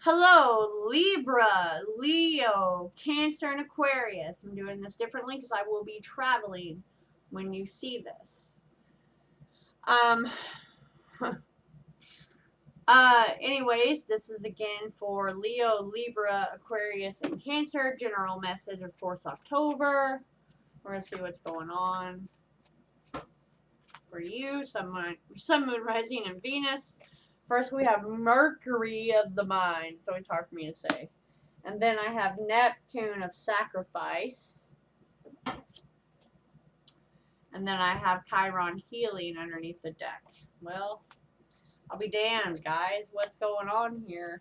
Hello, Libra, Leo, Cancer, and Aquarius. I'm doing this differently because I will be traveling when you see this. Um, anyways, this is again for Leo, Libra, Aquarius, and Cancer. General message, of course, October. We're going to see what's going on for you. Sun, Moon, Rising, and Venus. First, we have Mercury of the mind. It's always hard for me to say. And then I have Neptune of sacrifice. And then I have Chiron healing underneath the deck. Well, I'll be damned, guys. What's going on here?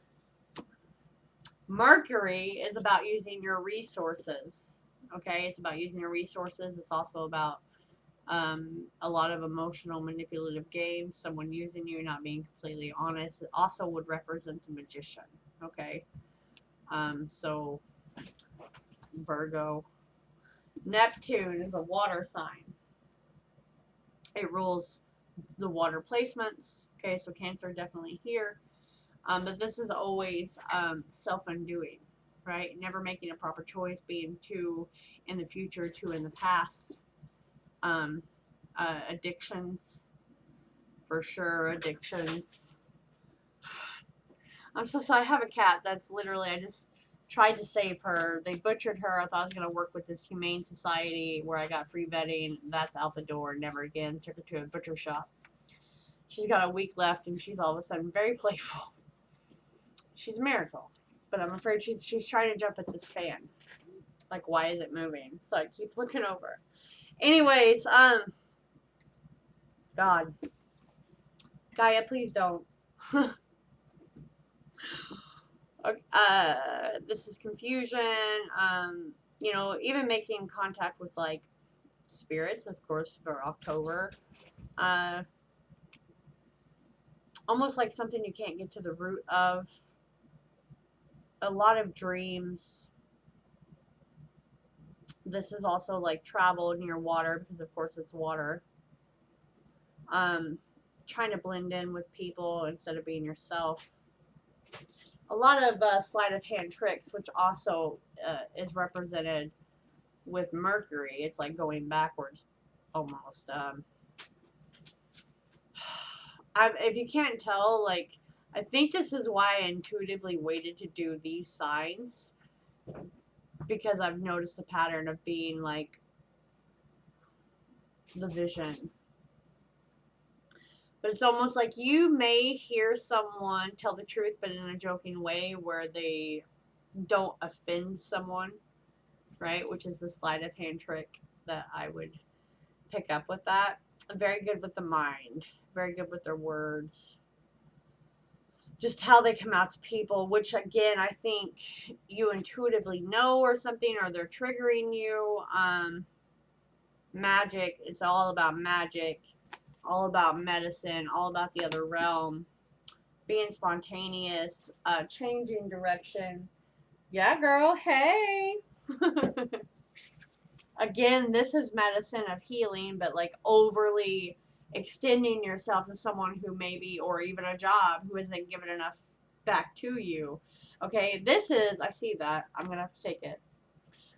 Mercury is about using your resources. Okay, it's about using your resources. It's also about a lot of emotional manipulative games. Someone using you, not being completely honest. It also would represent a magician. Okay, so Virgo. Neptune is a water sign. It rules the water placements. Okay, so Cancer definitely here. But this is always self-undoing, right? Never making a proper choice, being too in the future, too in the past. Addictions, for sure, addictions. I'm so sorry. I have a cat that's literally, I just tried to save her. They butchered her. I thought I was going to work with this humane society where I got free vetting. That's out the door. Never again. Took her to a butcher shop. She's got a week left and she's all of a sudden very playful. She's a miracle. But I'm afraid she's trying to jump at this fan. Like, why is it moving? So I keep looking over. Anyways, God. Gaia, please don't. This is confusion. Even making contact with like spirits, of course, for October. Almost like something you can't get to the root of. A lot of dreams. This is also like travel near water because, of course, it's water. Trying to blend in with people instead of being yourself. A lot of sleight of hand tricks, which also is represented with Mercury. It's like going backwards almost. If you can't tell, like, I think this is why I intuitively waited to do these signs, because I've noticed a pattern of being like the vision. But it's almost like you may hear someone tell the truth, but in a joking way where they don't offend someone, right? Which is the sleight of hand trick that I would pick up with that. Very good with the mind. Very good with their words. Just how they come out to people, which again, I think you intuitively know or something, or they're triggering you. Magic, it's all about magic, all about medicine, all about the other realm. Being spontaneous, changing direction. Yeah, girl, hey. Again, this is medicine of healing, but like overly extending yourself to someone who maybe, or even a job, who isn't giving enough back to you. Okay, this is, I see that. I'm going to have to take it.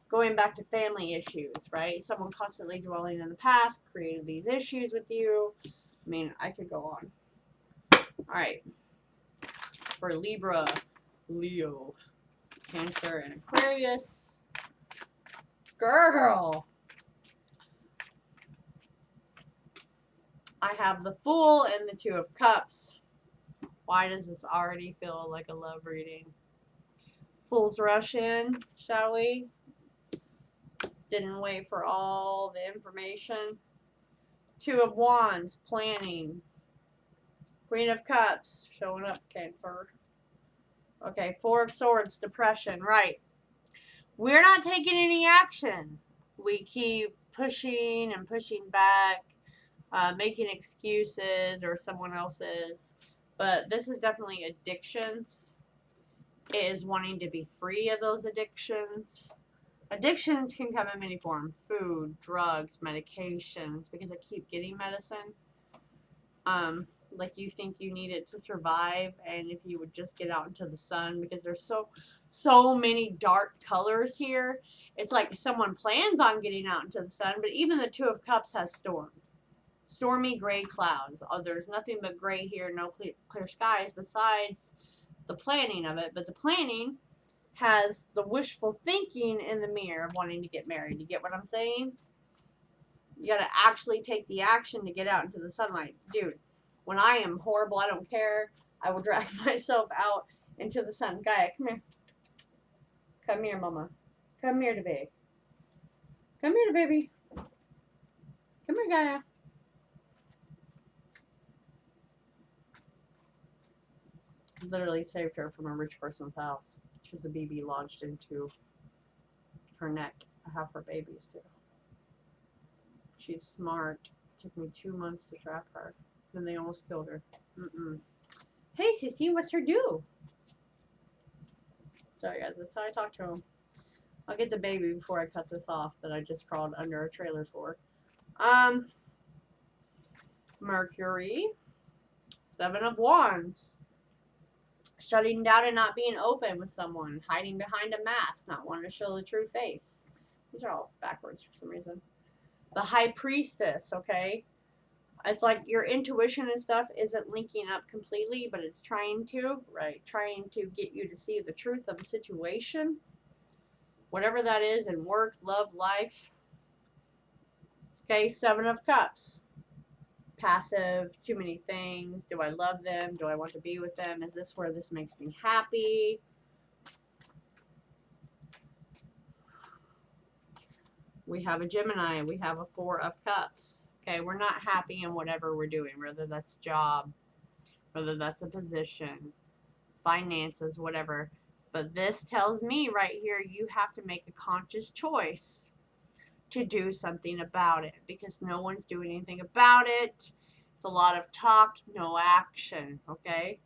Going back to family issues, right? Someone constantly dwelling in the past, created these issues with you. I mean, I could go on. All right. For Libra, Leo, Cancer, and Aquarius. Girl. I have the Fool and the Two of Cups. Why does this already feel like a love reading? Fool's rush in, shall we? Didn't wait for all the information. Two of Wands, planning. Queen of Cups, showing up, Cancer. Okay, Four of Swords, depression, right. We're not taking any action. We keep pushing and pushing back, making excuses, or someone else's. But this is definitely addictions. It is wanting to be free of those addictions. Addictions can come in many forms: food, drugs, medications, because I keep getting medicine. like you think you need it to survive, and if you would just get out into the sun, because there's so many dark colors here. It's like someone plans on getting out into the sun, but even the Two of Cups has stormy gray clouds. Oh, there's nothing but gray here, no clear skies besides the planning of it. But the planning has the wishful thinking in the mirror of wanting to get married. You get what I'm saying? You got to actually take the action to get out into the sunlight. Dude, when I am horrible, I don't care. I will drag myself out into the sun. Gaia, come here. Come here, mama. Come here, baby. Come here, baby. Come here, Gaia. Literally saved her from a rich person's house. She's a BB lodged into her neck. I have her babies too. She's smart. It took me 2 months to trap her. Then they almost killed her. Hey, Sissy, what's her do? Sorry, guys. That's how I talk to him. I'll get the baby before I cut this off that I just crawled under a trailer for. Mercury. 7 of Wands. Shutting down and not being open with someone. Hiding behind a mask. Not wanting to show the true face. These are all backwards for some reason. The High Priestess, okay? It's like your intuition and stuff isn't linking up completely, but it's trying to, right? Trying to get you to see the truth of a situation. Whatever that is in work, love, life. Okay, 7 of Cups. Passive, too many things. Do I love them? Do I want to be with them? Is this where this makes me happy? We have a Gemini. We have a 4 of Cups. Okay, we're not happy in whatever we're doing, whether that's job, whether that's a position, finances, whatever. But this tells me right here, you have to make a conscious choice to do something about it, because no one's doing anything about it. It's a lot of talk, no action, okay?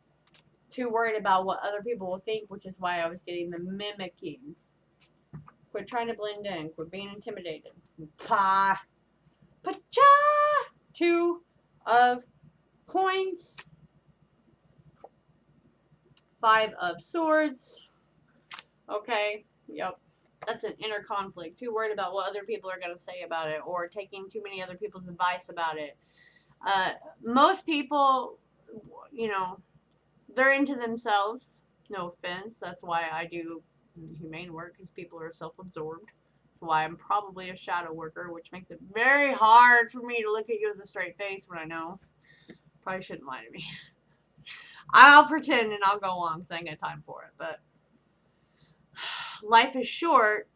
Too worried about what other people will think, which is why I was getting the mimicking. Quit trying to blend in. Quit being intimidated. Pa. Pa-cha! 2 of Coins. 5 of Swords. Okay, yep. That's an inner conflict. Too worried about what other people are going to say about it, or taking too many other people's advice about it. Most people, you know, they're into themselves. No offense. That's why I do humane work, because people are self-absorbed. That's why I'm probably a shadow worker, which makes it very hard for me to look at you with a straight face when I know. Probably shouldn't lie to me. I'll pretend and I'll go on because I ain't got time for it. But life is short,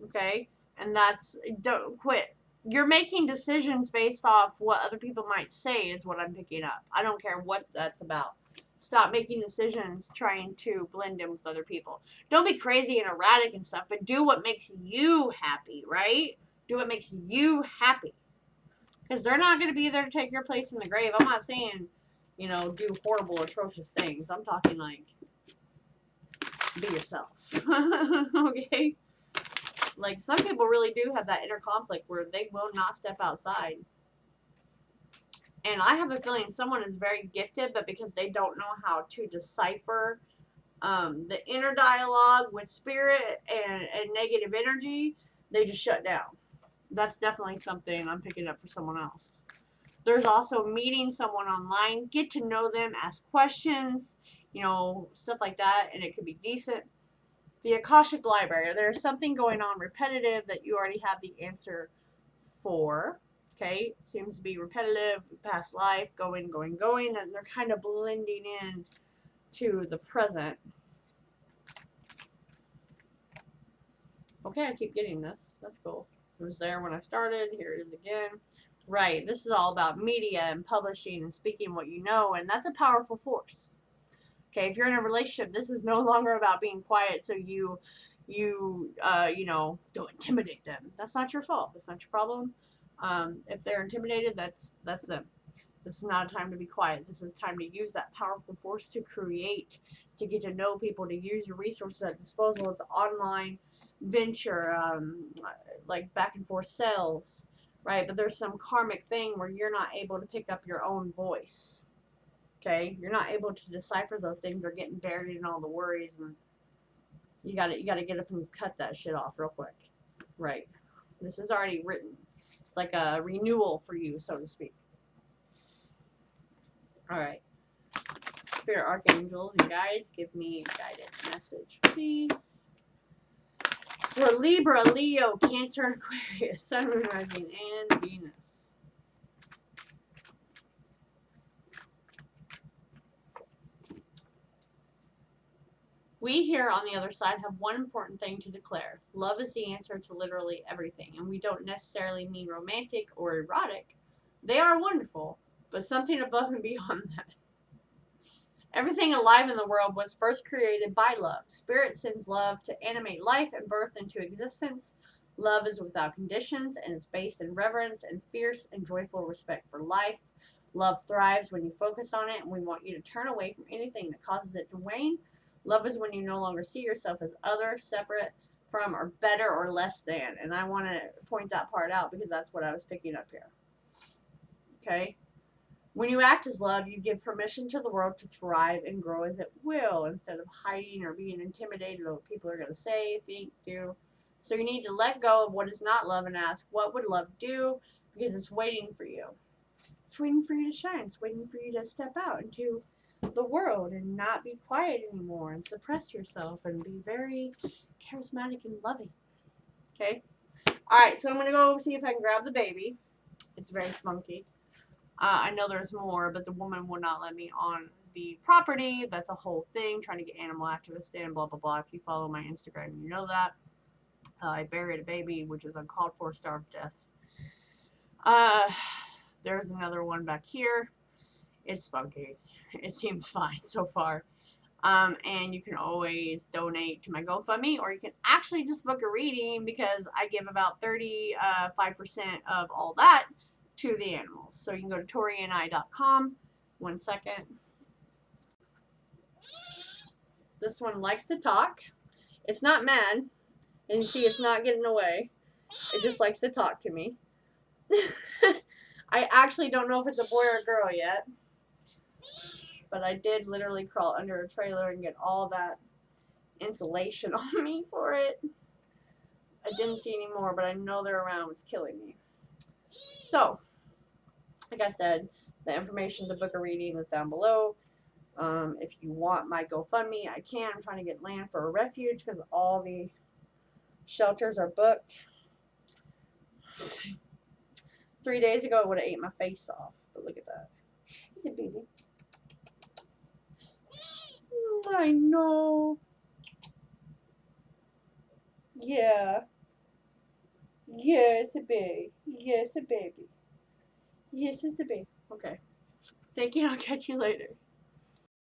okay? And that's, don't quit. You're making decisions based off what other people might say is what I'm picking up. I don't care what that's about. Stop making decisions trying to blend in with other people. Don't be crazy and erratic and stuff, but do what makes you happy, right? Do what makes you happy. Because they're not going to be there to take your place in the grave. I'm not saying, you know, do horrible, atrocious things. I'm talking like, be yourself. Okay? Like, some people really do have that inner conflict where they will not step outside. And I have a feeling someone is very gifted, but because they don't know how to decipher the inner dialogue with spirit and negative energy, they just shut down. That's definitely something I'm picking up for someone else. There's also meeting someone online, get to know them, ask questions, you know, stuff like that, and it could be decent. The Akashic Library, there's something going on repetitive that you already have the answer for. Okay, seems to be repetitive, past life, going, and they're kind of blending in to the present. Okay, I keep getting this. That's cool. It was there when I started. Here it is again. Right, this is all about media and publishing and speaking what you know, and that's a powerful force. Okay, if you're in a relationship, this is no longer about being quiet so you know, don't intimidate them. That's not your fault. That's not your problem. If they're intimidated, that's them. This is not a time to be quiet. This is time to use that powerful force to create, to get to know people, to use your resources at disposal. It's online venture, like back and forth sales, right? But there's some karmic thing where you're not able to pick up your own voice. Okay, you're not able to decipher those things. They're getting buried in all the worries, and you gotta get up and cut that shit off real quick. Right. This is already written. It's like a renewal for you, so to speak. All right. Spirit archangels and guides, give me a guided message, please. For Libra, Leo, Cancer, and Aquarius, Sun, Moon, Rising, and Venus. We here on the other side have one important thing to declare. Love is the answer to literally everything, and we don't necessarily mean romantic or erotic. They are wonderful, but something above and beyond that. Everything alive in the world was first created by love. Spirit sends love to animate life and birth into existence. Love is without conditions, and it's based in reverence and fierce and joyful respect for life. Love thrives when you focus on it, and we want you to turn away from anything that causes it to wane. Love is when you no longer see yourself as other, separate from, or better or less than. And I want to point that part out because that's what I was picking up here. Okay? When you act as love, you give permission to the world to thrive and grow as it will, instead of hiding or being intimidated of what people are going to say, think, do. So you need to let go of what is not love and ask, what would love do? Because it's waiting for you. It's waiting for you to shine. It's waiting for you to step out into the world and not be quiet anymore and suppress yourself and be very charismatic and loving. Okay? Alright, so I'm going to go see if I can grab the baby. It's very spunky. I know there's more, but the woman will not let me on the property. That's a whole thing, trying to get animal activists in, blah, blah, blah. If you follow my Instagram, you know that. I buried a baby, which is uncalled for, starved to death. There's another one back here. It's spunky. It seems fine so far. And you can always donate to my GoFundMe, or you can actually just book a reading because I give about 35% of all that to the animals. So you can go to Taurean.com. 1 second. This one likes to talk. It's not mad. And you see it's not getting away. It just likes to talk to me. I actually don't know if it's a boy or a girl yet. But I did literally crawl under a trailer and get all that insulation on me for it. I didn't see any more, but I know they're around. It's killing me. So, like I said, the information to book a reading is down below. If you want my GoFundMe, I can. I'm trying to get land for a refuge because all the shelters are booked. 3 days ago, it would have ate my face off. But look at that. He's a baby. I know. Yeah. Yes, a baby. Yes, a baby. Yes, it's a baby. Okay. Thank you. I'll catch you later.